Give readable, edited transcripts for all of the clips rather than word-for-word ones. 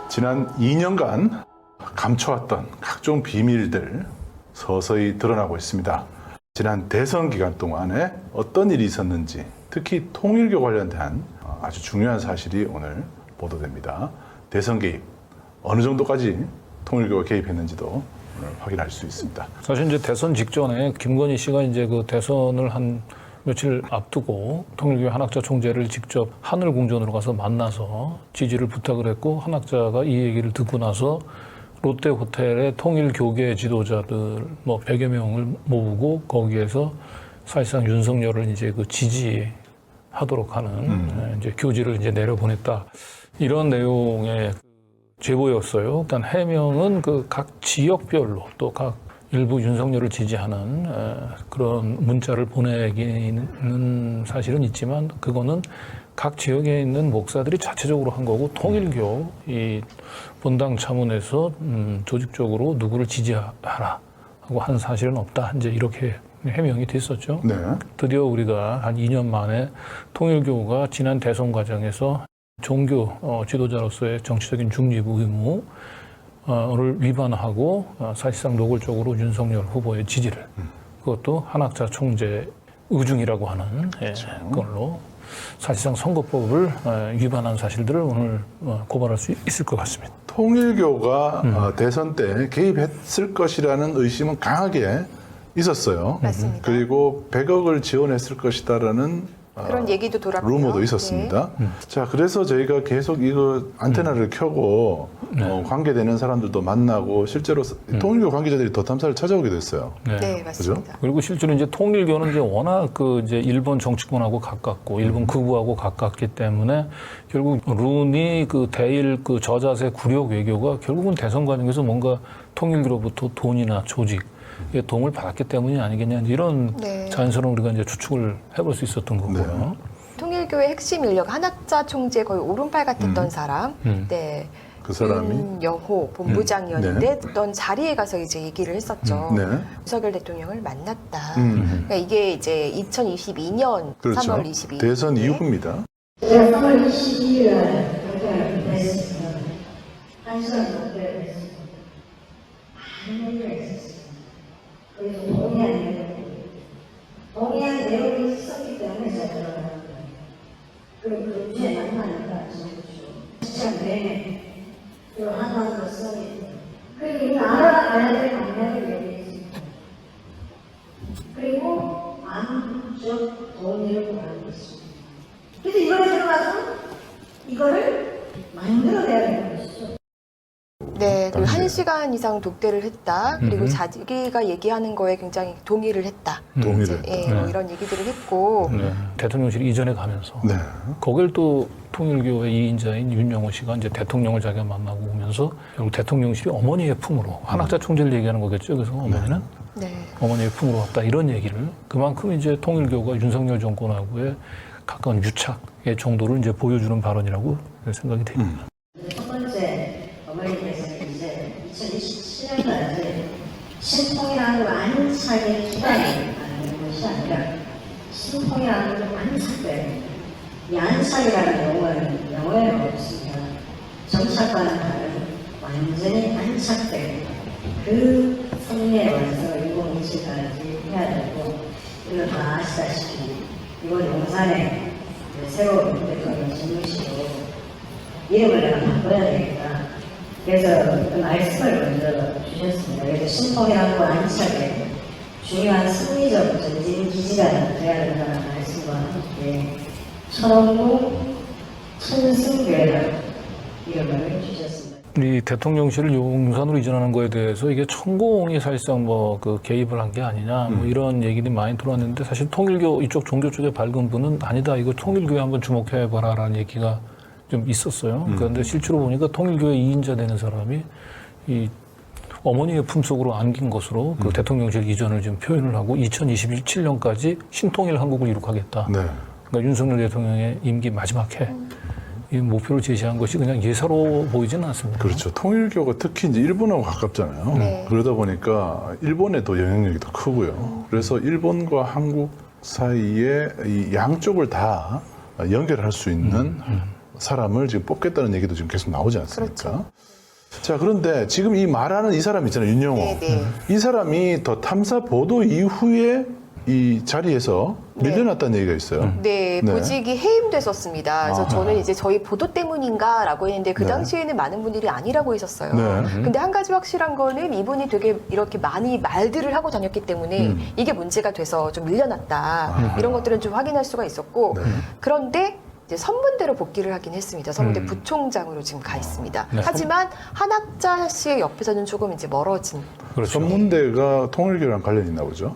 지난 2년간 감춰왔던 각종 비밀들 서서히 드러나고 있습니다. 지난 대선 기간 동안에 어떤 일이 있었는지, 특히 통일교 관련된 아주 중요한 사실이 오늘 보도됩니다. 대선 개입, 어느 정도까지 통일교가 개입했는지도 오늘 확인할 수 있습니다. 사실 이제 대선 직전에 김건희 씨가 이제 그 대선을 한 며칠 앞두고 통일교 한학자 총재를 직접 하늘 궁전으로 가서 만나서 지지를 부탁을 했고, 한학자가 이 얘기를 듣고 나서 롯데 호텔에 통일교계 지도자들 뭐 100여 명을 모으고 거기에서 사실상 윤석열을 이제 그 지지하도록 하는 이제 교지를 이제 내려보냈다. 이런 내용의 제보였어요. 일단 해명은 그 각 지역별로 또 각 일부 윤석열을 지지하는 그런 문자를 보내기는 사실은 있지만, 그거는 각 지역에 있는 목사들이 자체적으로 한 거고, 통일교 이 본당 차원에서 조직적으로 누구를 지지하라 하고 한 사실은 없다. 이제 이렇게 해명이 됐었죠. 네. 드디어 우리가 한 2년 만에 통일교가 지난 대선 과정에서 종교 지도자로서의 정치적인 중립 의무 를 위반하고 사실상 노골적으로 윤석열 후보의 지지를, 그것도 한학자 총재 의중이라고 하는 걸로 사실상 선거법을 위반한 사실들을 오늘 고발할 수 있을 것 같습니다. 통일교가 대선 때 개입했을 것이라는 의심은 강하게 있었어요. 맞습니다. 그리고 100억을 지원했을 것이다라는 그런 얘기도 돌았고요. 루머도 있었습니다. 자, 그래서 저희가 계속 이거 안테나를 켜고 관계되는 사람들도 만나고 실제로 통일교 관계자들이 더 탐사를 찾아오게 됐어요. 네, 맞습니다. 그리고 실제로 이제 통일교는 이제 워낙 그 이제 일본 정치권하고 가깝고 일본 극우하고 가깝기 때문에 결국 룬이 그 대일 그 저자세 굴욕 외교가 결국은 대선 과정에서 뭔가 통일교로부터 돈이나 조직 에 도움을 받았기 때문이 아니겠냐, 이런 자연스러운 우리가 이제 추측을 해볼 수 있었던 거고요. 통일교의 핵심 인력, 한학자 총재 거의 오른팔 같았던 사람, 네. 그 사람이 윤여호 본부장이었는데 어떤 자리에 가서 이제 얘기를 했었죠. 윤석열 대통령을 만났다. 그러니까 이게 이제 2022년 그렇죠. 3월 22일 대선 이후입니다. 3월 22일 날 발표를 했습니다. 1시간 넘게 했습니다. 많은 얘기가 있었습니다. 그래서 동의한 내용이 있었기 때문에 제가 들어가는 거예요. 그리고 그 주에 만나니까 진짜 내내 그 하나도 써있고, 그리고 이 알아가야 될 방향을 얘기했습니다. 그리고 암적 동의를 구하고 있습니다. 그래서 이거를 들어가서 이거를 만들어내야 되는 것이죠. 네, 그리고 1시간 이상 독대를 했다. 그리고 자기가 얘기하는 거에 굉장히 동의를 했다. 동의를 예, 뭐 이런 얘기들을 했고. 대통령실 이전에 가면서 네. 거길 또 통일교의 2인자인 윤영호 씨가 이제 대통령을 자기가 만나고 오면서 결국 대통령실이 어머니의 품으로, 한학자 총재를 얘기하는 거겠죠. 그래서 어머니는 어머니의 품으로 왔다, 이런 얘기를, 그만큼 이제 통일교가 윤석열 정권하고의 가까운 유착의 정도를 이제 보여주는 발언이라고 생각이 됩니다. 첫 번째, 어머니께서 이제 2027년까지 신통이라는 완착의 기반이 되는 것이 아니라 신통이라는 완착된, 이 안착이라는 용어는 영어에는 없습니다. 정착과는 다른 완전히 안착된 그 승리에 와서 2027까지 해야 되고, 이거 다 아시다시피 이번 용산에 새로운 대통령 집무실로 이름을 내가 바꿔야 되겠다. 그래서 그 말씀을 먼저 주셨습니다. 그래서 신통이라고 안착에 중요한 승리적 전진 기지가 돼야 된다는 말씀과 함께 천원무 천승교회라 이름을 주셨습니다. 이 대통령실을 용산으로 이전하는 거에 대해서 이게 천공이 사실상 뭐 그 개입을 한 게 아니냐, 뭐 이런 얘기들이 많이 들어왔는데, 사실 통일교 이쪽 종교 쪽에 밝은 분은 아니다, 이거 통일교에 한번 주목해봐라라는 얘기가 좀 있었어요. 그런데 실제로 보니까 통일교의 2인자 되는 사람이 이 어머니의 품속으로 안긴 것으로 그 대통령실 이전을 지금 표현을 하고 2027년까지 신통일 한국을 이룩하겠다. 그러니까 윤석열 대통령의 임기 마지막 해 이 목표를 제시한 것이 그냥 예사로 보이지는 않습니다. 그렇죠. 통일교가 특히 이제 일본하고 가깝잖아요. 그러다 보니까 일본의 또 영향력이 더 크고요. 그래서 일본과 한국 사이에 이 양쪽을 다 연결할 수 있는 사람을 지금 뽑겠다는 얘기도 지금 계속 나오지 않습니까? 그렇죠. 자, 그런데 지금 이 말하는 이 사람 있잖아요, 윤영호. 네. 이 사람이 더 탐사 보도 이후에 이 자리에서 네. 밀려났다는 얘기가 있어요. 네, 네. 보직이 해임됐었습니다. 그래서 저는 이제 저희 보도 때문인가라고 했는데 그 네. 당시에는 많은 분들이 아니라고 하셨어요. 네. 근데 한 가지 확실한 거는 이분이 되게 이렇게 많이 말들을 하고 다녔기 때문에 이게 문제가 돼서 좀 밀려났다. 이런 것들은 좀 확인할 수가 있었고 네. 그런데 이제 선문대로 복귀를 하긴 했습니다. 선문대 부총장으로 지금 가 있습니다. 네. 하지만 한학자 씨의 옆에서는 조금 이제 멀어진 그렇죠. 전문대가 통일교랑 관련이 있나 보죠?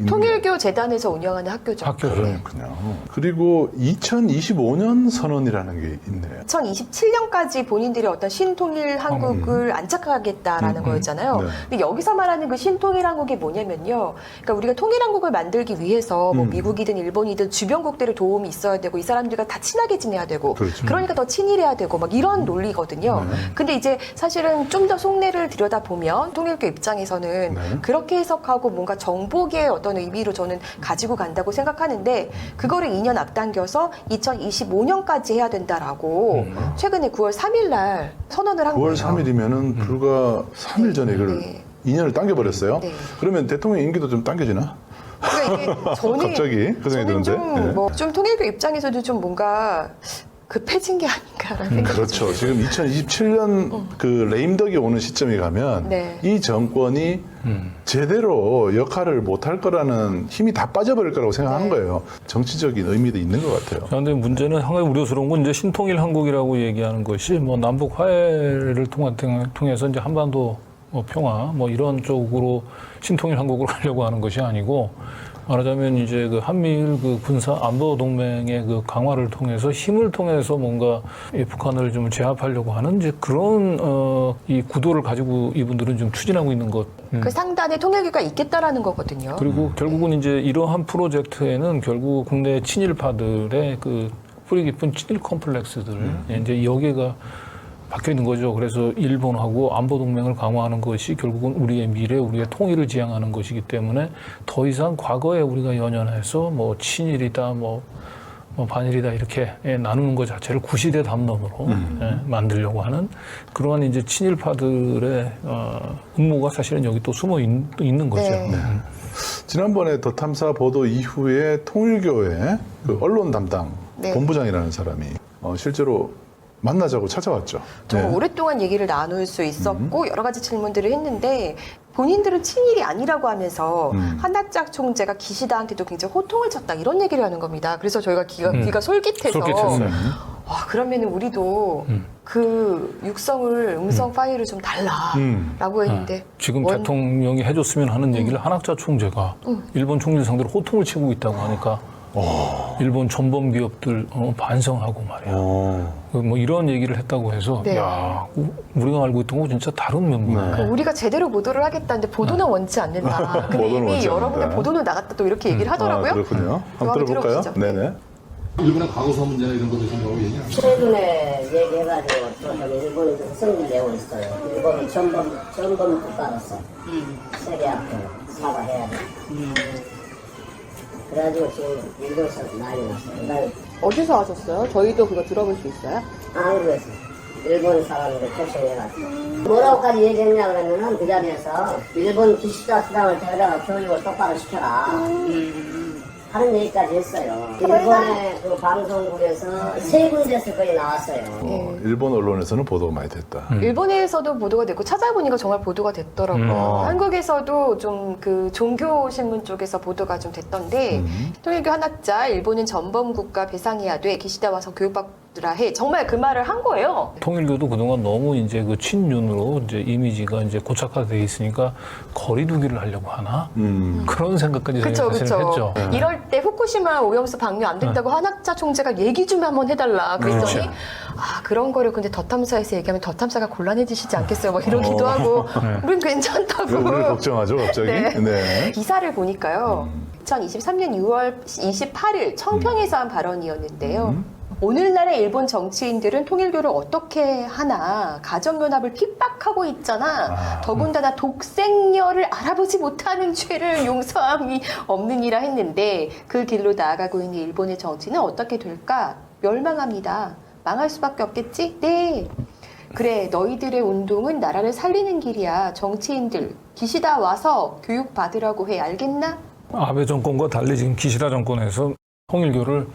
통일교 재단에서 운영하는 학교죠. 학교죠. 그렇군요. 그리고 2025년 선언이라는 게 있네요. 2027년까지 본인들이 어떤 신통일 한국을 안착하겠다라는 거였잖아요. 네. 근데 여기서 말하는 그 신통일 한국이 뭐냐면요. 그러니까 우리가 통일 한국을 만들기 위해서 뭐 미국이든 일본이든 주변국들의 도움이 있어야 되고 이 사람들과 다 친하게 지내야 되고 그렇죠. 그러니까 더 친일해야 되고 막 이런 논리거든요. 네. 근데 이제 사실은 좀 더 속내를 들여다보면 통일교 입장에서는 네. 그렇게 해석하고 뭔가 정복의 어떤 의미로 저는 가지고 간다고 생각하는데 그거를 2년 앞당겨서 2025년까지 해야 된다라고 최근에 9월 3일 날 선언을 한 9월 거예요. 3일이면은 불과 3일 전에 이걸 네. 2년을 당겨버렸어요. 네. 그러면 대통령 임기도 좀 당겨지나? 그러니까 이게 저는 갑자기 그 생각이 드는데. 네. 좀 통일교 입장에서도 좀 뭔가 급해진 게 아닌가라는 생각이 그렇죠. 지금 2027년 그 레임덕이 오는 시점에 가면 네. 이 정권이 제대로 역할을 못할 거라는 힘이 다 빠져버릴 거라고 생각하는 네. 거예요. 정치적인 의미도 있는 것 같아요. 그런데 문제는 한 가지 우려스러운 건 이제 신통일 한국이라고 얘기하는 것이 뭐 남북 화해를 통해서 이제 한반도 뭐 평화 뭐 이런 쪽으로 신통일 한국을 하려고 하는 것이 아니고 말하자면 이제 그 한미일 그 군사 안보 동맹의 그 강화를 통해서 힘을 통해서 뭔가 이 북한을 좀 제압하려고 하는 이제 그런 이 구도를 가지고 이분들은 좀 추진하고 있는 것. 그 상단에 통일교가 있겠다라는 거거든요. 그리고 결국은 이제 이러한 프로젝트에는 결국 국내 친일파들의 그 뿌리 깊은 친일 컴플렉스들 이제 여기가 박혀 있는 거죠. 그래서 일본하고 안보 동맹을 강화하는 것이 결국은 우리의 미래, 우리의 통일을 지향하는 것이기 때문에 더 이상 과거에 우리가 연연해서 뭐 친일이다, 뭐 반일이다 이렇게 나누는 것 자체를 구시대 담론으로 만들려고 하는 그러한 이제 친일파들의 음모가 사실은 여기 또 숨어 있는 거죠. 네. 지난번에 더 탐사 보도 이후에 통일교의 그 언론 담당 네. 본부장이라는 사람이 실제로 만나자고 찾아왔죠. 정말 네. 오랫동안 얘기를 나눌 수 있었고 여러 가지 질문들을 했는데 본인들은 친일이 아니라고 하면서 한학자 총재가 기시다한테도 굉장히 호통을 쳤다 이런 얘기를 하는 겁니다. 그래서 저희가 귀가 솔깃해서 솔깃했어요. 그러면 우리도 그 육성을 음성 파일을 좀 달라라고 했는데 지금 대통령이 해줬으면 하는 얘기를 한학자 총재가 일본 총리 상대로 호통을 치고 있다고 하니까 일본 전범 기업들 반성하고 말이야. 뭐 이런 얘기를 했다고 해서 네. 야 우리가 알고 있던 거 진짜 다른 면모네. 우리가 제대로 보도를 하겠다는데 보도는 원치 않는다. 근데 보도는 이미 원치 여러 군데 않는다. 보도는 나갔다 또 이렇게 얘기를 하더라고요. 그렇군요. 한번 한번 들어볼까요? 들어보시죠. 네네. 일본의 과거사 문제나 이런 것도 생각하고 얘기하죠. 최근에 얘기해가지고 또 저기 일본이 성질 내고 있어요. 일본은 전범 국가로서 세계 앞에 사과해야 돼. 그래가지고 지금 일본에서 난리 났어요. 난 어디서 하셨어요? 저희도 그거 들어볼 수 있어요? 한국에서 일본 사람들 초청해가지고 뭐라고까지 얘기했냐 그러면은 그 자리에서 일본 기시다 수당을 데려다가 교육을 똑바로 시켜라. 하는 얘기까지 했어요. 일본의 그 방송국에서 세 군데서 거의 나왔어요. 일본 언론에서는 보도가 많이 됐다. 일본에서도 보도가 됐고 찾아보니까 정말 보도가 됐더라고요. 한국에서도 좀 그 종교 신문 쪽에서 보도가 좀 됐던데 통일교 한학자 일본은 전범 국가 배상해야 돼 기시다 와서 교육받으라 해 정말 그 말을 한 거예요. 통일교도 그동안 너무 이제 그 친윤으로 이제 이미지가 이제 고착화돼 있으니까 거리두기를 하려고 하나 그런 생각까지 그렇죠, 사실은 그렇죠. 했죠. 이럴 때 후쿠시마 오염수 방류 안 된다고 한학자 총재가 얘기 좀 한번 해달라 그랬더니 그렇죠. 그런 거를 근데 더 탐사에서 얘기하면 더 탐사가 곤란해지시지 않겠어요? 뭐 이러기도 하고 우린 괜찮다고. 우리를 걱정하죠, 갑자기. 네. 기사를 보니까요. 2023년 6월 28일 청평에서 한 발언이었는데요. 오늘날의 일본 정치인들은 통일교를 어떻게 하나 가정연합을 핍박하고 있잖아. 더군다나 독생녀를 알아보지 못하는 죄를 용서함이 없느니라 했는데 그 길로 나아가고 있는 일본의 정치는 어떻게 될까? 멸망합니다. 망할 수밖에 없겠지? 네. 그래, 너희들의 운동은 나라를 살리는 길이야. 정치인들, 기시다 와서 교육 받으라고 해. 알겠나? 아베 정권과 달리 지금 기시다 정권에서 통일교를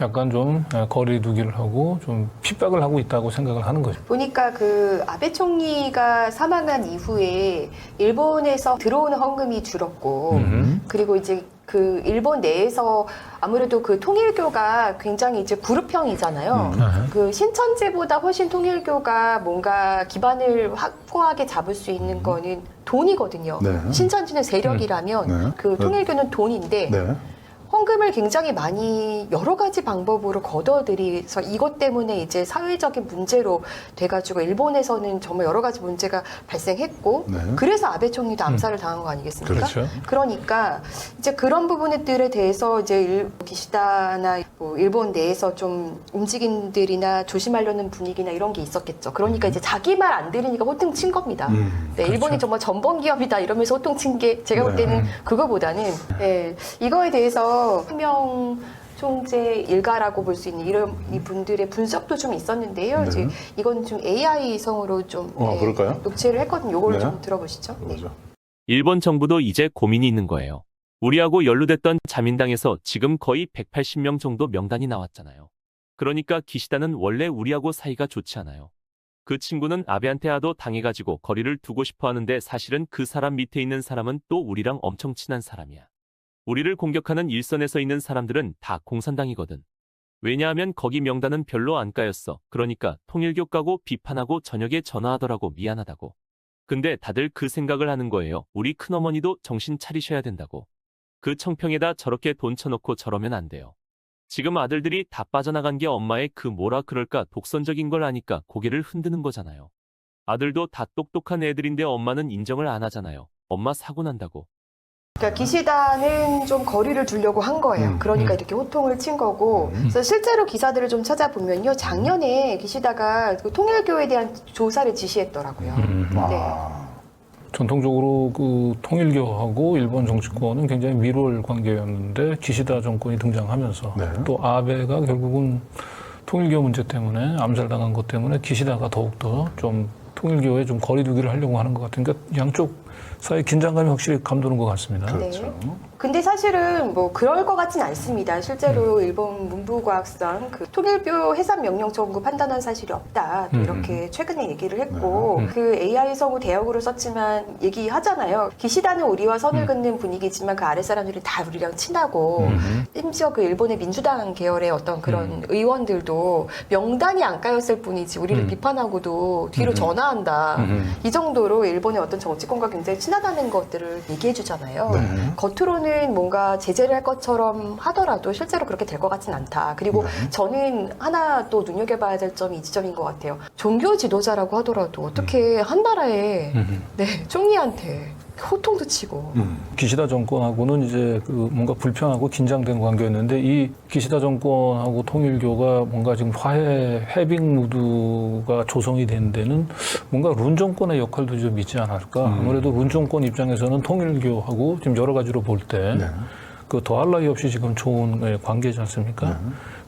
약간 좀 거리 두기를 하고 좀 핍박을 하고 있다고 생각을 하는 거죠. 보니까 그 아베 총리가 사망한 이후에 일본에서 들어오는 헌금이 줄었고, 그리고 이제 그 일본 내에서 아무래도 그 통일교가 굉장히 이제 그룹형이잖아요. 그 신천지보다 훨씬 통일교가 뭔가 기반을 확고하게 잡을 수 있는 거는 돈이거든요. 네. 신천지는 세력이라면 네. 그 통일교는 돈인데 네. 헌금을 굉장히 많이 여러 가지 방법으로 걷어들여서 이것 때문에 이제 사회적인 문제로 돼가지고 일본에서는 정말 여러 가지 문제가 발생했고 네. 그래서 아베 총리도 암살을 당한 거 아니겠습니까? 그렇죠. 그러니까 이제 그런 부분들에 대해서 이제 기시다나 뭐 일본 내에서 좀 움직임들이나 조심하려는 분위기나 이런 게 있었겠죠. 그러니까 이제 자기 말 안 들으니까 호통 친 겁니다. 네, 일본이 정말 전범 기업이다 이러면서 호통 친 게 제가 볼 때는 그거보다는 네, 이거에 대해서 혁명 총재 일가라고 볼 수 있는 이런 이 분들의 분석도 좀 있었는데요. 네. 이제 이건 좀 AI성으로 좀 그럴까요? 녹취를 했거든요. 이걸 네. 좀 들어보시죠. 네. 뭐죠? 일본 정부도 이제 고민이 있는 거예요. 우리하고 연루됐던 자민당에서 지금 거의 180명 정도 명단이 나왔잖아요. 그러니까 기시다는 원래 우리하고 사이가 좋지 않아요. 그 친구는 아베한테 하도 당해가지고 거리를 두고 싶어 하는데 사실은 그 사람 밑에 있는 사람은 또 우리랑 엄청 친한 사람이야. 우리를 공격하는 일선에 서 있는 사람들은 다 공산당이거든. 왜냐하면 거기 명단은 별로 안 까였어. 그러니까 통일교 까고 비판하고 저녁에 전화하더라고 미안하다고. 근데 다들 그 생각을 하는 거예요. 우리 큰어머니도 정신 차리셔야 된다고. 그 청평에다 저렇게 돈 쳐놓고 저러면 안 돼요. 지금 아들들이 다 빠져나간 게 엄마의 그 뭐라 그럴까 독선적인 걸 아니까 고개를 흔드는 거잖아요. 아들도 다 똑똑한 애들인데 엄마는 인정을 안 하잖아요. 엄마 사고 난다고. 그러니까 기시다는 좀 거리를 두려고 한 거예요. 그러니까 이렇게 호통을 친 거고. 그래서 실제로 기사들을 좀 찾아보면요. 작년에 기시다가 그 통일교에 대한 조사를 지시했더라고요. 네. 전통적으로 그 통일교하고 일본 정치권은 굉장히 밀월 관계였는데 기시다 정권이 등장하면서 네. 또 아베가 결국은 통일교 문제 때문에 암살당한 것 때문에 기시다가 더욱더 좀 통일교에 좀 거리두기를 하려고 하는 것 같으니까 양쪽 사이 긴장감이 확실히 감도는 것 같습니다. 그렇죠. 근데 사실은 뭐 그럴 것 같진 않습니다. 실제로 일본 문부과학상 그 통일교 해산 명령 정부 판단한 사실이 없다. 또 이렇게 최근에 얘기를 했고 그 AI성우 대역으로 썼지만 얘기하잖아요. 기시다는 우리와 선을 긋는 분위기지만 그 아래 사람들이 다 우리랑 친하고 심지어 그 일본의 민주당 계열의 어떤 그런 의원들도 명단이 안 까였을 뿐이지 우리를 비판하고도 뒤로 전화한다. 이 정도로 일본의 어떤 정치권과 굉장히 친하다는 것들을 얘기해 주잖아요. 겉으로는 뭔가 제재를 할 것처럼 하더라도 실제로 그렇게 될 것 같진 않다. 그리고 저는 하나 또 눈여겨봐야 될 점이 이 지점인 것 같아요. 종교 지도자라고 하더라도 어떻게 한 나라의 총리한테 호통도 치고 기시다 정권하고는 이제 그 뭔가 불편하고 긴장된 관계였는데 이 기시다 정권하고 통일교가 뭔가 지금 화해 해빙 무드가 조성이 된 데는 뭔가 룬 정권의 역할도 좀 있지 않을까. 아무래도 룬 정권 입장에서는 통일교하고 지금 여러 가지로 볼 때 그 더할 나위 없이 지금 좋은 관계지 않습니까?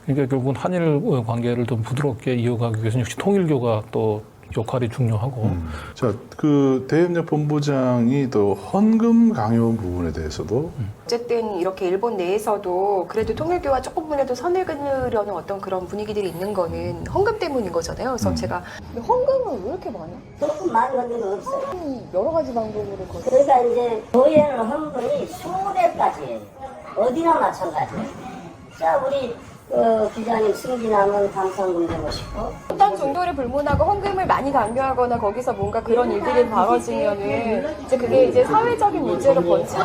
그러니까 결국은 한일 관계를 좀 부드럽게 이어가기 위해서는 역시 통일교가 또 역할이 중요하고. 자, 그 대협력 본부장이 또 헌금 강요 부분에 대해서도 어쨌든 이렇게 일본 내에서도 그래도 통일교와 조금이라도 선을 그으려는 어떤 그런 분위기들이 있는 거는 헌금 때문인 거잖아요. 그래서 제가 헌금은 왜 이렇게 많아? 조금 많은 건데도 없어요. 여러 가지 방법으로 거둬. 그러니까 이제 교회는 헌금이 수백가지예요. 어디나 마찬가지예요. 자, 우리 기자님 승진하면 감상금 되고 싶고. 어떤 정도를 불문하고 헌금을 많이 강요하거나 거기서 뭔가 그런 일들이 벌어지면은 이제 그게 이제 사회적인 문제로 번지는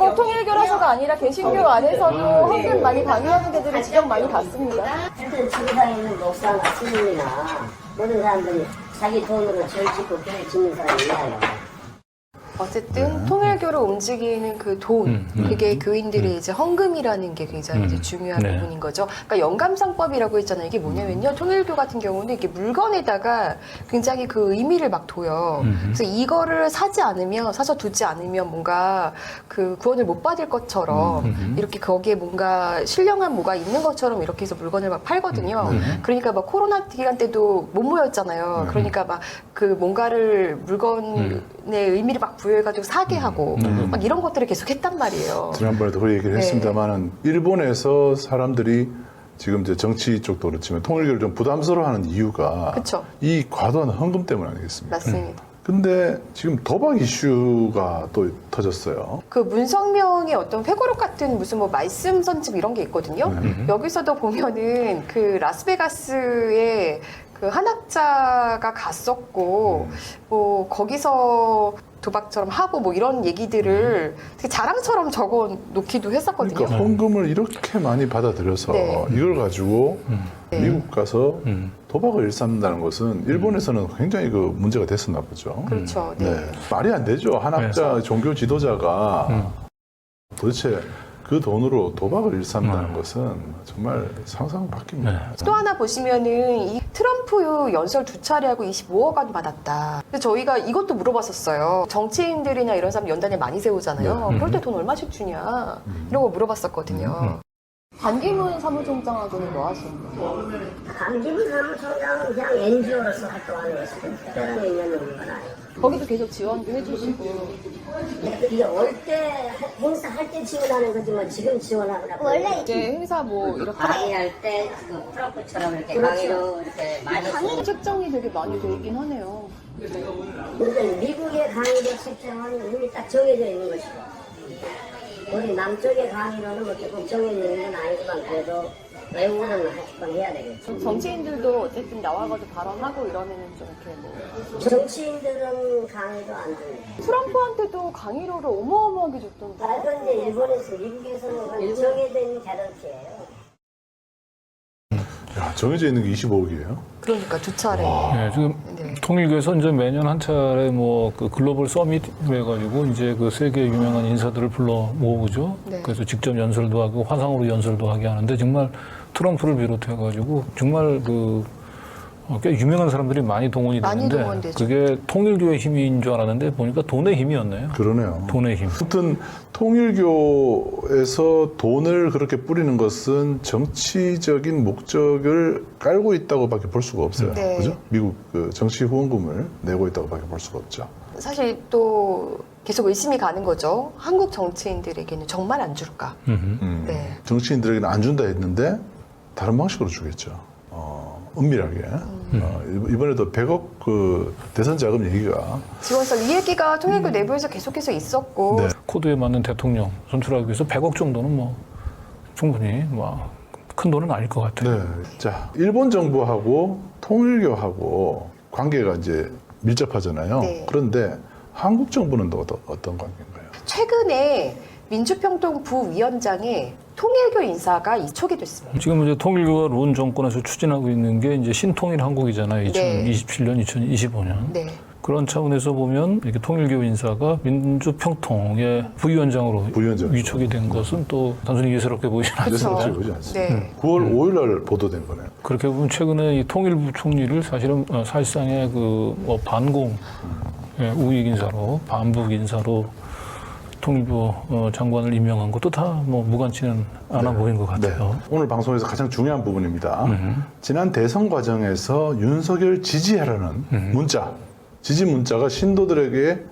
꼭 통일교라서가 아니라 개신교 안에서도 헌금 많이 강요하는 데들은 지적 많이 받습니다. 하여튼 지구상에 있는 목사나 스님이나 모든 사람들이 자기 돈으로 절 짓고 교회 짓는 사람이 있나요? 어쨌든 통일교를 움직이는 그 돈, 그게 교인들의 이제 헌금이라는 게 굉장히 이제 중요한 네. 부분인 거죠. 그러니까 영감상법이라고 했잖아요. 이게 뭐냐면요. 통일교 같은 경우는 이게 물건에다가 굉장히 그 의미를 막 둬요. 그래서 이거를 사서 두지 않으면 뭔가 그 구원을 못 받을 것처럼 이렇게 거기에 뭔가 신령한 뭐가 있는 것처럼 이렇게 해서 물건을 막 팔거든요. 그러니까 막 코로나 기간 때도 못 모였잖아요. 그러니까 막 그 뭔가를 물건의 의미를 막 부여해가지고 사게 하고 막 이런 것들을 계속 했단 말이에요. 지난번에도 그 얘기를 네. 했습니다만은 일본에서 사람들이 지금 이제 정치 쪽도 그렇지만 통일교를 좀 부담스러워하는 이유가 그쵸. 이 과도한 헌금 때문 아니겠습니까? 맞습니다. 근데 지금 도박 이슈가 또 터졌어요. 그 문성명의 어떤 회고록 같은 무슨 뭐 말씀 선집 이런 게 있거든요. 여기서도 보면은 그 라스베가스에 그 한학자가 갔었고 뭐 거기서 도박처럼 하고 뭐 이런 얘기들을 되게 자랑처럼 적어 놓기도 했었거든요. 그러니까 헌금을 이렇게 많이 받아들여서 네. 이걸 가지고 네. 미국 가서 도박을 일삼는다는 것은 일본에서는 굉장히 그 문제가 됐었나 보죠. 그렇죠. 네. 네. 말이 안 되죠. 한학자 종교 지도자가 도대체 그 돈으로 도박을 일삼는다는 것은 정말 상상 밖입니다. 또 하나 보시면은 이 트럼프 연설 2차례 하고 25억 원 받았다. 근데 저희가 이것도 물어봤었어요. 정치인들이나 이런 사람 연단에 많이 세우잖아요. 그럴 때 돈 얼마씩 주냐 이런 거 물어봤었거든요. 반기문 사무총장하고는 뭐 하시는 거예요? 강기문 사무총장은 그냥 NGO로서 활동하는 것이고 특별한 의미는 없는 건 아니에요. 거기도 계속 지원도 해주시고. 이게 올 때 행사할 때 지원하는 거지 뭐 지금 지원하느라고 원래 이제 행사 뭐 이렇게 강의할 때 그 프로프처럼 이렇게 강의로 이렇게 많이 강의 책정이 되게 많이 돼 있긴 하네요. 그러니까 미국의 강의도 책정은 이미 딱 정해져 있는 것이고 우리 남쪽의 강의로는 뭐 조금 정해져 있는 건 아니지만 그래도 외국어는 할 건 해야 되겠죠. 정치인들도 어쨌든 나와가지고 발언하고 이러면은 좀 이렇게 뭐. 정치인들은 강의도 안 줍니다. 트럼프한테도 강의료를 어마어마하게 줬던데. 그건 이제 일본에서 미국에서는 그건 정해져 있는 개런티예요. 야, 정해져 있는 게 25억이에요. 그러니까 2차례. 네, 지금 네. 통일교에서 이제 매년 한 차례 뭐 그 글로벌 서밋을 해가지고 이제 그 세계 유명한 인사들을 불러 모으죠. 네. 그래서 직접 연설도 하고 화상으로 연설도 하게 하는데 정말 트럼프를 비롯해가지고 정말 꽤 유명한 사람들이 많이 동원이 많이 되는데 동원되죠. 그게 통일교의 힘인 줄 알았는데 보니까 돈의 힘이었네요. 그러네요. 돈의 힘. 아무튼 통일교에서 돈을 그렇게 뿌리는 것은 정치적인 목적을 깔고 있다고밖에 볼 수가 없어요. 네. 그죠? 미국 그 정치 후원금을 내고 있다고밖에 볼 수가 없죠. 사실 또 계속 의심이 가는 거죠. 한국 정치인들에게는 정말 안 줄까? 네. 정치인들에게는 안 준다 했는데 다른 방식으로 주겠죠. 은밀하게. 이번에도 100억 그 대선 자금 얘기가 지원서 이 얘기가 통일교 내부에서 계속해서 있었고. 네. 코드에 맞는 대통령 선출하기 위해서 100억 정도는 뭐 충분히 뭐 큰 돈은 아닐 것 같아요. 네. 자, 일본 정부하고 통일교하고 관계가 이제 밀접하잖아요. 네. 그런데 한국 정부는 또 어떤 관계인가요? 최근에 민주평통 부위원장에 통일교 인사가 이촉이 됐습니다. 지금 이제 통일교가 룬 정권에서 추진하고 있는 게 이제 신통일 한국이잖아요. 네. 2027년, 2025년. 네. 그런 차원에서 보면 이렇게 통일교 인사가 민주평통의 부위원장으로 위촉이 된 것은 또 단순히 예사롭게 보이지 그렇죠. 않습니다. 예사롭지 보지 않습니다. 네. 9월 5일 날 보도된 거네요. 그렇게 보면 최근에 이 통일부 총리를 사실은 사실상의 그 반공 우익 인사로 반북 인사로 통일부 장관을 임명한 것도 다 뭐 무관치는 않아 보이는 것 같아요. 오늘 방송에서 가장 중요한 부분입니다. 지난 대선 과정에서 윤석열 지지하라는 문자, 지지 문자가 신도들에게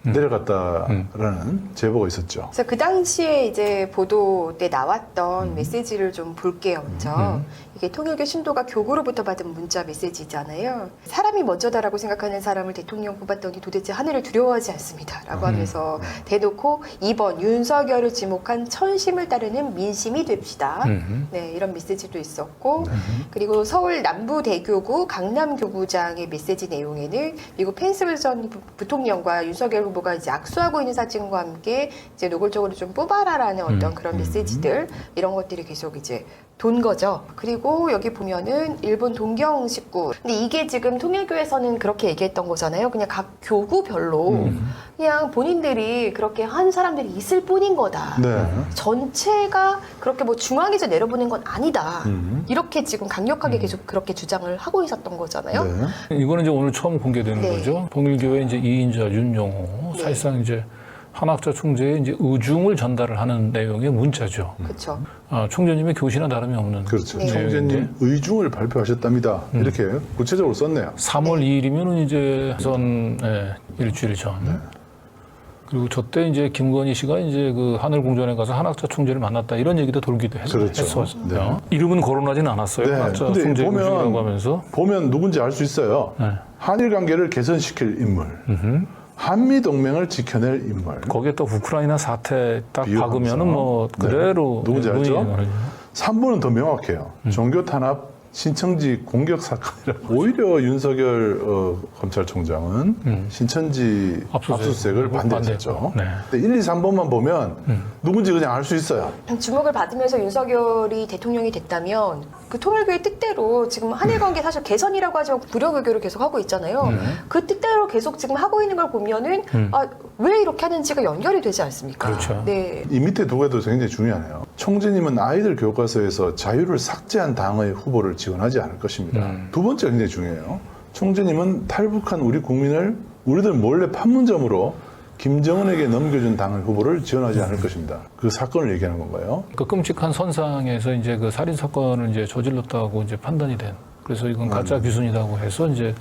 내려갔다라는 제보가 있었죠. 그래서 그 당시에 이제 보도 때 나왔던 메시지를 좀 볼게요, 먼저. 이게 통일교 신도가 교구로부터 받은 문자 메시지잖아요. 사람이 먼저다라고 생각하는 사람을 대통령 뽑았더니 도대체 하늘을 두려워하지 않습니다. 라고 하면서 대놓고 2번 윤석열을 지목한 천심을 따르는 민심이 됩시다. 네, 이런 메시지도 있었고, 그리고 서울 남부대교구 강남교구장의 메시지 내용에는 미국 펜스 전 부통령과 윤석열 후보가 이제 악수하고 있는 사진과 함께 이제 노골적으로 좀 뽑아라라는 어떤 그런 메시지들 이런 것들이 계속 이제 돈 거죠. 그리고 여기 보면은 일본 동경 식구. 근데 이게 지금 통일교에서는 그렇게 얘기했던 거잖아요. 그냥 각 교구별로 그냥 본인들이 그렇게 한 사람들이 있을 뿐인 거다. 네. 전체가 그렇게 뭐 중앙에서 내려보낸 건 아니다. 이렇게 지금 강력하게 계속 그렇게 주장을 하고 있었던 거잖아요. 네. 이거는 이제 오늘 처음 공개되는 네. 거죠. 통일교의 이제 이인자 윤용호 네. 사실상 이제 한학자 총재의 이제 의중을 전달을 하는 내용의 문자죠. 그렇죠. 총재님의 교시나 다름이 없는 그렇죠. 네. 총재님 의중을 발표하셨답니다. 이렇게 구체적으로 썼네요. 3월 2일이면 이제 선 일주일 전. 그리고 저때 이제 김건희 씨가 이제 그 하늘궁전에 가서 한학자 총재를 만났다 이런 얘기도 돌기도 그렇죠. 했었어요. 네. 이름은 거론하진 않았어요. 네. 한학자 근데 총재 보면- 의중이라고 하면서. 보면 누군지 알 수 있어요. 네. 한일 관계를 개선시킬 인물, 한미 동맹을 지켜낼 인물. 거기에 또 우크라이나 사태 딱 비유하면서. 박으면은 뭐 그대로 네. 누군지 알죠? 눈이 가리죠. 3번은 더 명확해요. 종교 탄압 신천지 공격 사건이라고. 오히려 윤석열 검찰총장은 신천지 압수수색을 반대했죠. 네. 근데 1, 2, 3번만 보면 누군지 그냥 알 수 있어요. 주목을 받으면서 윤석열이 대통령이 됐다면 그 통일교의 뜻대로 지금 한일 관계 사실 개선이라고 하지만武력 외교를 계속 하고 있잖아요. 그 뜻대로 계속 지금 하고 있는 걸 보면은 왜 이렇게 하는지가 연결이 되지 않습니까? 그렇죠. 네. 이 밑에 두 개도 굉장히 중요하네요. 총재님은 아이들 교과서에서 자유를 삭제한 당의 후보를 지원하지 않을 것입니다. 두 번째가 굉장히 중요해요. 총재님은 탈북한 우리 국민을 우리들 몰래 판문점으로 김정은에게 넘겨준 당의 후보를 지원하지 않을 것입니다. 그 사건을 얘기하는 건가요? 그 끔찍한 선상에서 이제 그 살인 사건을 이제 저질렀다고 이제 판단이 된. 그래서 이건 가짜 귀순이라고 해서 이제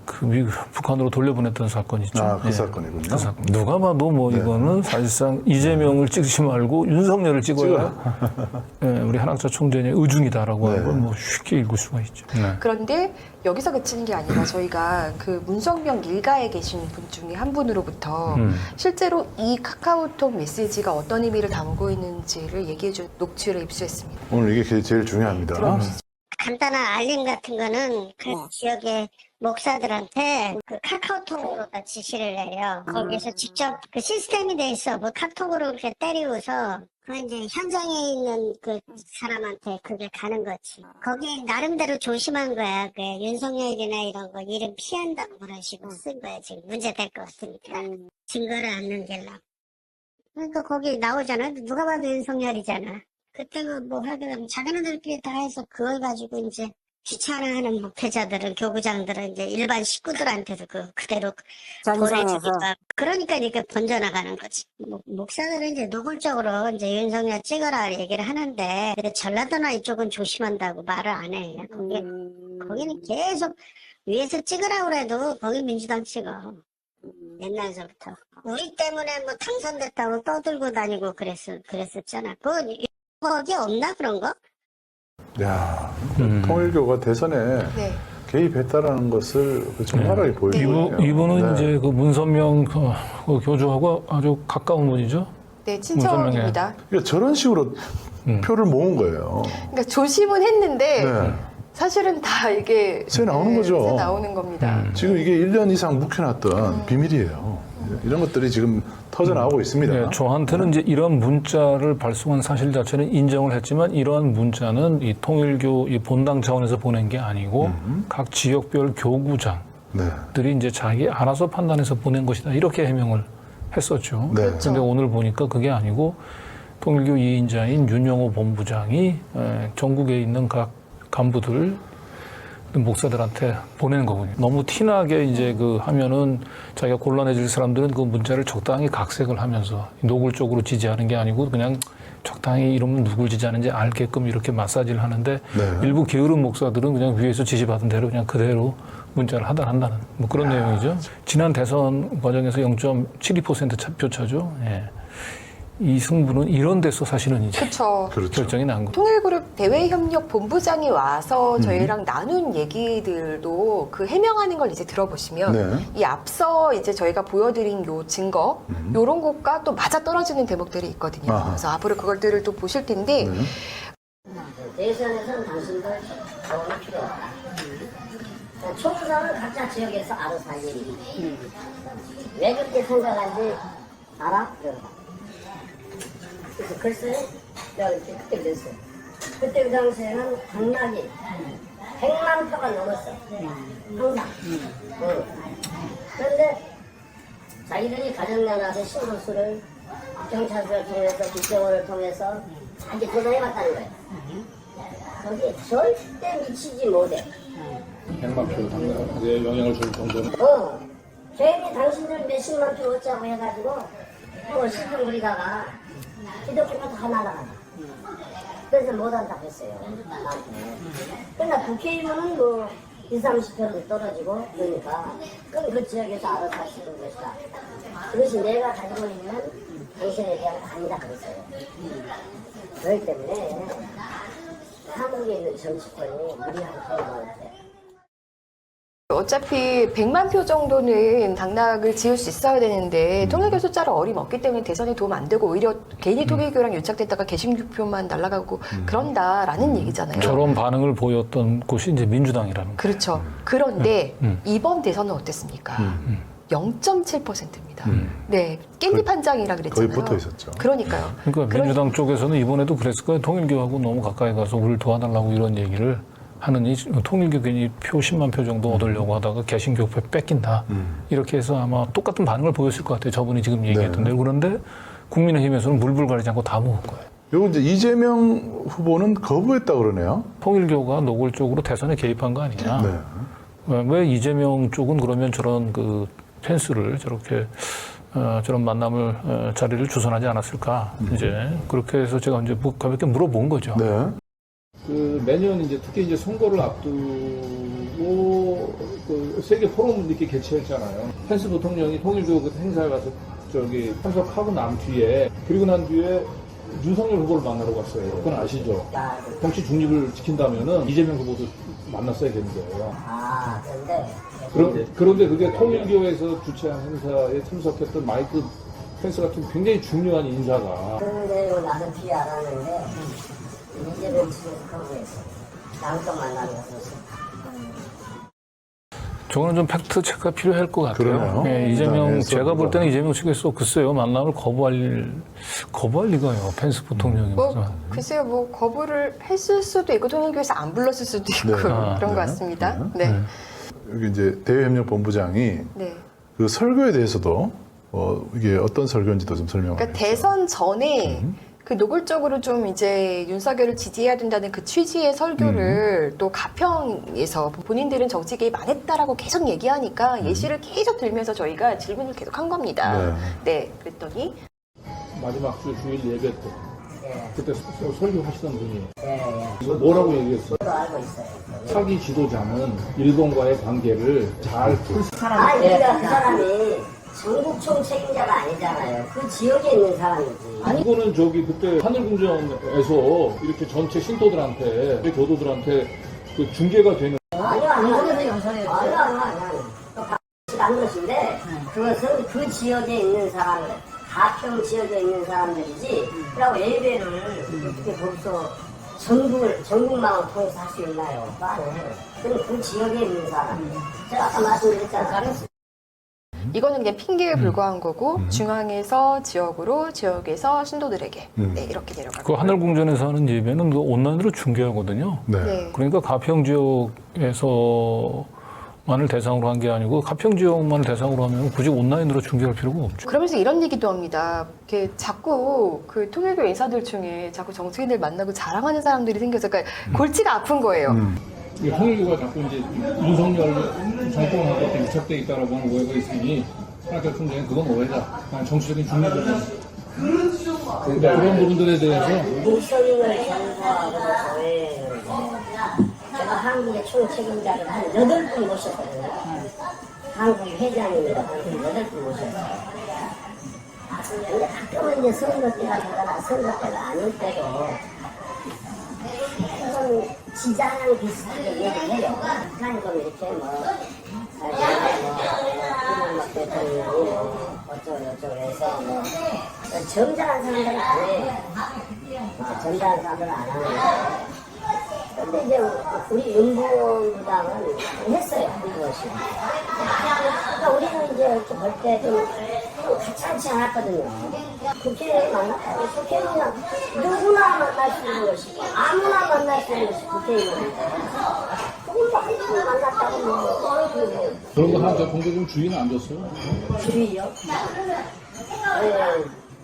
그 북한으로 돌려보냈던 사건이 있죠. 그 사건이군요. 그 사건. 누가 봐도 뭐 이거는 사실상 이재명을 찍지 말고 윤석열을 찍어야 우리 한학자 총재의 의중이다라고 하는 걸 뭐 쉽게 읽을 수가 있죠. 네. 그런데 여기서 그치는 게 아니라 저희가 그 문성명 일가에 계신 분 중에 한 분으로부터 실제로 이 카카오톡 메시지가 어떤 의미를 담고 있는지를 얘기해준 녹취를 입수했습니다. 오늘 이게 제일 중요합니다. 간단한 알림 같은 거는 그 지역의 목사들한테 그 카카오톡으로 다 지시를 해요. 거기에서 직접 그 시스템이 돼 있어. 뭐 카톡으로 이렇게 때리고서 그 이제 현장에 있는 그 사람한테 그게 가는 거지. 거기 나름대로 조심한 거야. 그 윤석열이나 이런 거 이름 피한다고 그런 식으로 쓴 거야. 지금 문제될 것 같으니까. 증거를 안 남기려고. 그러니까 거기 나오잖아. 누가 봐도 윤석열이잖아. 그때가 뭐 하더라도 자기네들끼리 다 해서 그걸 가지고 이제 귀찮아하는 목회자들은 교구장들은 이제 일반 식구들한테도 그대로 보내주기도 하고 그러니까 이렇게 번져나가는 거지. 목사들은 이제 노골적으로 이제 윤석열 찍어라 얘기를 하는데 전라도나 이쪽은 조심한다고 말을 안 해. 거기는 계속 위에서 찍으라고 그래도 거기 민주당 찍어. 옛날서부터 우리 때문에 뭐 당선됐다고 떠들고 다니고 그랬었잖아. 거기 없나 그런 거? 야, 통일교가 대선에 네. 개입했다라는 것을 정확하게 보여주고 이분은 이제 그 문선명 그 교주하고 아주 가까운 분이죠. 네, 친척입니다. 그러니까 저런 식으로 표를 모은 거예요. 그러니까 조심은 했는데 네. 사실은 다 이게 새 나오는 거죠. 새 나오는 겁니다. 지금 이게 1년 이상 묵혀놨던 비밀이에요. 이런 것들이 지금 터져나오고 있습니다. 네, 저한테는 이제 이런 문자를 발송한 사실 자체는 인정을 했지만 이러한 문자는 이 통일교 이 본당 차원에서 보낸 게 아니고 각 지역별 교구장들이 이제 자기 알아서 판단해서 보낸 것이다 이렇게 해명을 했었죠. 네. 그런데 오늘 보니까 그게 아니고 통일교 2인자인 윤용호 본부장이 전국에 있는 각 간부들 목사들한테 보내는 거군요. 너무 티나게 이제 그 하면은 자기가 곤란해질 사람들은 그 문자를 적당히 각색을 하면서 노골적으로 지지하는 게 아니고 그냥 적당히 이러면 누굴 지지하는지 알게끔 이렇게 마사지를 하는데 일부 게으른 목사들은 그냥 위에서 지시받은 대로 그냥 그대로 문자를 하단한다는 뭐 그런 내용이죠. 지난 대선 과정에서 0.72% 표차죠. 예. 이 승부는 이런 데서 사실은 이제 그렇죠. 결정이 난 거죠. 통일그룹 대외협력 본부장이 와서 저희랑 나눈 얘기들도 그 해명하는 걸 이제 들어보시면 이 앞서 이제 저희가 보여드린 요 증거 요런 것과 또 맞아 떨어지는 대목들이 있거든요. 그래서 앞으로 그것들을 또 보실 텐데 대선에서는 당신들 자원이 필요하다. 총선은 각자 지역에서 알아서 할 일이지. 왜 그렇게 생각하는지 알아? 그래서 글쎄, 내가 그때 그랬어요. 그때 그 당시에는 당락이 100만 표가 넘었어. 항상. 그런데 자기들이 가정나가서 신고수를 경찰서를 통해서 국정원을 통해서 이렇게 조사해봤다는 거예요. 거기에 절대 미치지 못해. 100만 표 당락에 영향을 줄 정도는. 괜히 당신들 몇십만 표 얻자고 해가지고 또 실종 부리다가 기독교가 다 날아가다. 그래서 못한다고 했어요. 그러나 국회의원은 뭐 20, 30표도 떨어지고 그러니까 그럼 그 지역에서 알아서 하시는 것이다. 그것이 내가 가지고 있는 당신에 대한 아니다 그랬어요. 그렇기 때문에 한국에 있는 정치권이 무리한 거예요. 어차피 100만 표 정도는 당락을 지을 수 있어야 되는데 통일교 숫자를 어림없기 때문에 대선에 도움 안 되고 오히려 괜히 통일교랑 유착됐다가 개신교표만 날아가고 그런다라는 얘기잖아요. 저런 반응을 보였던 곳이 이제 민주당이라는 거예요. 그렇죠. 그런데 이번 대선은 어땠습니까? 0.7%입니다. 네, 깻잎 한 장이라 그랬잖아요. 거의 붙어 있었죠. 그러니까요. 그러니까 민주당 쪽에서는 이번에도 그랬을 거예요. 통일교하고 너무 가까이 가서 우리를 도와달라고 이런 얘기를 하느니 통일교 괜히 표 10만 표 정도 얻으려고 하다가 개신교표 뺏긴다. 이렇게 해서 아마 똑같은 반응을 보였을 것 같아요. 저분이 지금 얘기했던데. 네. 그런데 국민의힘에서는 물불 가리지 않고 다 먹은 거예요. 요거 이제 이재명 후보는 거부했다 그러네요. 통일교가 노골적으로 대선에 개입한 거 아니냐. 네. 왜 이재명 쪽은 그러면 저런 그 펜스를 저렇게 저런 만남을 자리를 주선하지 않았을까. 이제 그렇게 해서 제가 이제 가볍게 물어본 거죠. 네. 그 매년 이제 특히 이제 선거를 앞두고 그 세계 포럼 이렇게 개최했잖아요. 펜스 부통령이 통일교 그 행사에 가서 저기 참석하고 난 뒤에 그리고 난 뒤에 윤석열 후보를 만나러 갔어요. 그건 아시죠? 정치 중립을 지킨다면은 이재명 후보도 만났어야 되는 거예요. 그런데 그게 통일교에서 주최한 행사에 참석했던 마이크 펜스 같은 굉장히 중요한 인사가 그런데 나는 뒤에 알았는데 이재명 측에서 거부했어. 다음 번 만나는 것은. 저거는 좀 팩트 체크가 필요할 것 같아요. 그러네요. 예, 이재명, 네, 제가 볼 때는 이재명 측에서 글쎄요, 만남을 거부할 리가요. 펜스 부통령이. 글쎄요, 뭐 거부를 했을 수도 있고 통일교에서 안 불렀을 수도 있고 네. 그런 네. 것 같습니다. 네. 여기 이제 대외협력본부장이 네. 그 설교에 대해서도 이게 어떤 설교인지도 좀 설명을 그러니까 해주세요. 대선 전에 그 노골적으로 좀 이제 윤석열을 지지해야 된다는 그 취지의 설교를 또 가평에서 본인들은 정치 개입 안 했다라고 계속 얘기하니까 예시를 계속 들면서 저희가 질문을 계속 한 겁니다. 네, 그랬더니 마지막 주 주일 예배 때 그때 설교하시던 분이 뭐라고 얘기했어요? 알고 있어요. 차기 지도자는 일본과의 관계를 잘 그러니까 그 사람이 전국총 책임자가 아니잖아요. 그 지역에 있는 사람이지. 이거는 저기 그때 하늘궁전에서 이렇게 전체 신도들한테 교도들한테 그 중계가 되는 아니요. 한 것인데 그것은 그 지역에 있는 사람들, 가평 지역에 있는 사람들이지. 그리고 예배를 어떻게 벌써 전국망을 통해서 할 수 있나요? 그건 그 지역에 있는 사람. 제가 아까 말씀드렸잖아요. 이거는 그냥 핑계에 불과한 거고 중앙에서 지역으로, 지역에서 신도들에게 네, 이렇게 내려가고. 그 하늘궁전에서 하는 예배는 그 온라인으로 중계하거든요. 네. 그러니까 가평 지역에서만을 대상으로 한 게 아니고 가평 지역만을 대상으로 하면 굳이 온라인으로 중계할 필요가 없죠. 그러면서 이런 얘기도 합니다. 이렇게 자꾸 그 통일교 인사들 중에 자꾸 정치인들 만나고 자랑하는 사람들이 생겨서 그러니까 골치가 아픈 거예요. 이 통일교가 자꾸 이제 윤석열 정권하고 유착되어 있다라고 하는 오해가 있으니 하나님 총장은 그건 오해다. 그냥 정치적인 중립을 그런 부분들에 대해서 윤석열 정부하고 저희는 제가 한국의 총책임자를 한 8분 모셨거든요. 한국 회장입니다. 한 8분 모셨어요. 근데 가끔은 이제 선거 때가 되거나 선거 때가 아닐 때도 좀 지자랑 비슷하게 얘기를 해요. 하니까 이렇게 이명박 대통령이 어쩌고 해서 점잖은 사람들은 안 해요. 점잖은 사람들은 안 하는데 근데 이제 우리 윤보보다 입당은 했어요. 한 번씩. 그러니까 우리는 이제 이렇게 볼 때 좀 같이 않지 않았거든요. 국회의원 만났다고 국회의원 누구나 만날 수 있는 것이고 아무나 만날 수 있는 것이 국회의원인데 그걸 뭐 한 번 만났다고 뭐 그런 거 하나 공개 좀 주의는 안 줬어요? 주의요?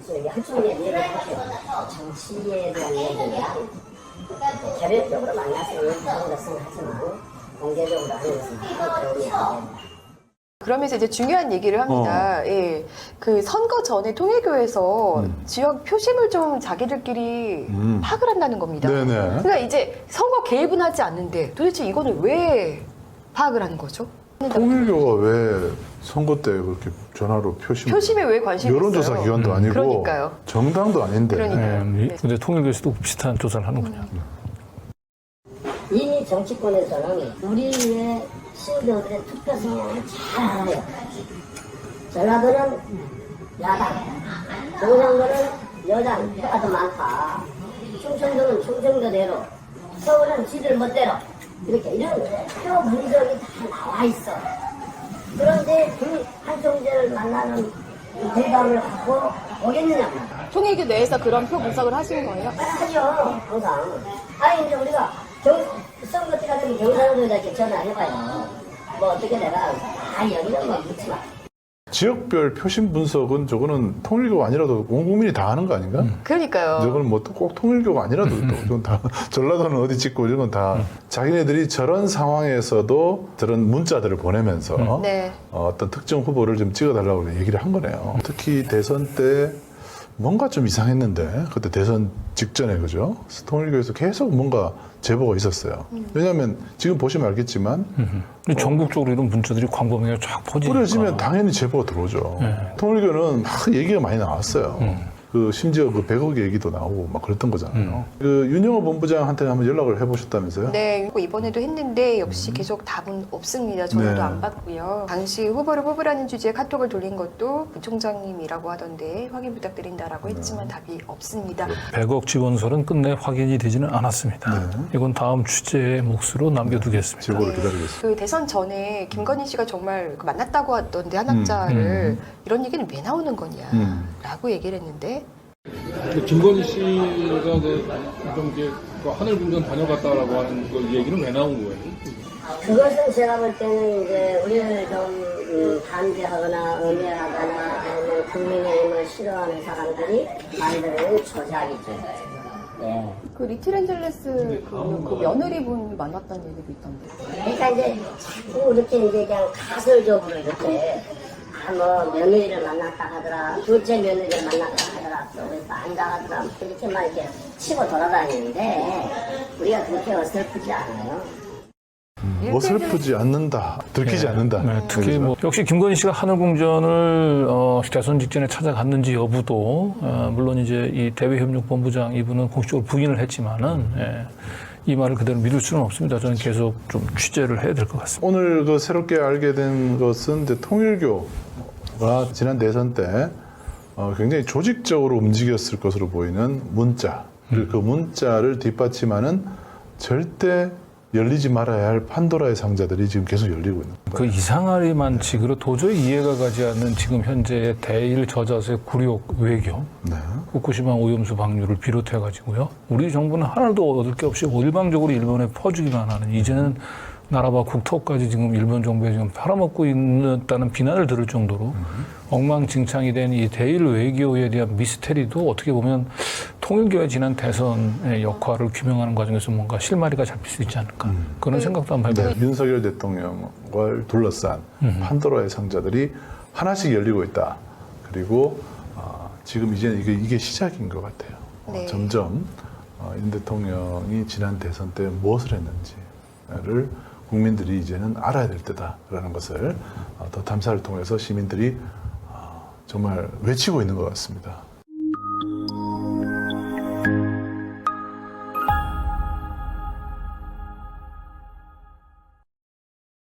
저기 한쪽에 얘기를 할게요. 정치에 대한 얘기가 개별적으로 만나서 그런 것은 하지만 공개적으로 하는 것은 도움이 안 된다. 그러면서 이제 중요한 얘기를 합니다. 예. 그 선거 전에 통일교에서 지역 표심을 좀 자기들끼리 파악을 한다는 겁니다. 네네. 그러니까 이제 선거 개입은 하지 않는데 도대체 이거는 왜 파악을 하는 거죠? 통일교가 왜 선거 때 그렇게 전화로 표심에 왜 관심이 여론조사 있어요? 기관도 아니고 그러니까요. 정당도 아닌데 그러니까요. 네. 근데 통일교에서도 비슷한 조사를 하는군요. 이미 정치권에서는 우리의 시민들의 투표 성향을 잘 알아요. 전라도는 야당, 경상도는 여당, 표가 더 많다. 충청도는 충청도대로, 서울은 지들 멋대로. 이렇게 이런 표 분석이 다 나와 있어. 그런데 그 한총재를 만나는 대감을 갖고 오겠느냐? 통일교 내에서 그런 표 분석을 하신 거예요? 하죠, 항상. 아니, 이제 우리가 선거 때 같은 경상도에다 이렇게 전화해봐요. 뭐 어떻게 내가, 여기는 뭐 묻지 마. 지역별 표심 분석은 저거는 통일교가 아니라도 온 국민이 다 하는 거 아닌가? 그러니까요. 저거는 뭐 꼭 통일교가 아니라도 또 다 전라도는 어디 찍고 이런 건 다 자기네들이 저런 상황에서도 저런 문자들을 보내면서 네. 어떤 특정 후보를 좀 찍어달라고 얘기를 한 거네요. 특히 대선 때 뭔가 좀 이상했는데 그때 대선 직전에 그죠? 통일교에서 계속 뭔가 제보가 있었어요. 왜냐하면 지금 보시면 알겠지만 전국적으로 이런 문자들이 광범위하게 쫙 퍼지니까. 뿌려지면 당연히 제보가 들어오죠. 통일교는 막 얘기가 많이 나왔어요. 그 심지어 그 100억 얘기도 나오고 막 그랬던 거잖아요. 그 윤영호 본부장한테 한번 연락을 해보셨다면서요? 네, 이번에도 했는데 역시 계속 답은 없습니다. 전화도 네. 안 받고요. 당시 후보를 뽑으라는 주제의 카톡을 돌린 것도 부총장님이라고 하던데 확인 부탁드린다라고 했지만 답이 없습니다. 100억 지원설은 끝내 확인이 되지는 않았습니다. 이건 다음 취재의 몫으로 남겨두겠습니다. 제보를 기다리겠습니다. 그 대선 전에 김건희 씨가 정말 만났다고 하던데 한학자를 이런 얘기는 왜 나오는 거냐라고 얘기를 했는데 김건희 씨가 좀 이렇게 하늘궁전 다녀갔다라고 하는 그 얘기는 왜 나온 거예요? 그것은 제가 볼 때는 이제 우리를 좀 반대하거나 음해하거나 아니면 국민의힘을 싫어하는 사람들이 만드는 조작이죠. 예. 그 리틀앤젤레스 그 며느리분 만났다는 얘기도 있던데. 그러니까 이제 자꾸 이렇게 이제 그냥 가설적으로 이렇게 뭐 며느리를 만났다 하더라, 둘째 며느리를 만났다 하더라, 또 안다 하더라, 이렇게만 이렇게 치고 돌아다니는데 우리가 그렇게 어설프지 않아요. 어설프지 않는다, 들키지 않는다. 네, 특히 뭐 역시 김건희 씨가 하늘궁전을 대선 직전에 찾아갔는지 여부도 물론 이제 이 대외협력본부장 이분은 공식적으로 부인을 했지만은 이 말을 그대로 믿을 수는 없습니다. 저는 계속 좀 취재를 해야 될 것 같습니다. 오늘 그 새롭게 알게 된 것은 이제 통일교가 지난 대선 때 굉장히 조직적으로 움직였을 것으로 보이는 문자, 그리고 그 문자를 뒷받침하는 절대 열리지 말아야 할 판도라의 상자들이 지금 계속 열리고 있는 그 거예요. 이상하리만치그로 도저히 이해가 가지 않는 지금 현재의 대일 저자세 굴욕 외교, 네. 후쿠시마 오염수 방류를 비롯해가지고요. 우리 정부는 하나도 얻을 게 없이 일방적으로 일본에 퍼주기만 하는, 이제는 나라와 국토까지 지금 일본 정부에 지금 팔아먹고 있다는 비난을 들을 정도로 엉망진창이 된 이 대일 외교에 대한 미스테리도 어떻게 보면 통일교의 지난 대선의 역할을 규명하는 과정에서 뭔가 실마리가 잡힐 수 있지 않을까, 그런 생각도 한번 해봐요. 네, 윤석열 대통령을 둘러싼 판도라의 상자들이 하나씩 열리고 있다. 그리고 지금 이제 이게 시작인 것 같아요. 네. 점점 윤 대통령이 지난 대선 때 무엇을 했는지를 국민들이 이제는 알아야 될 때다라는 것을 더 탐사를 통해서 시민들이 정말 외치고 있는 것 같습니다.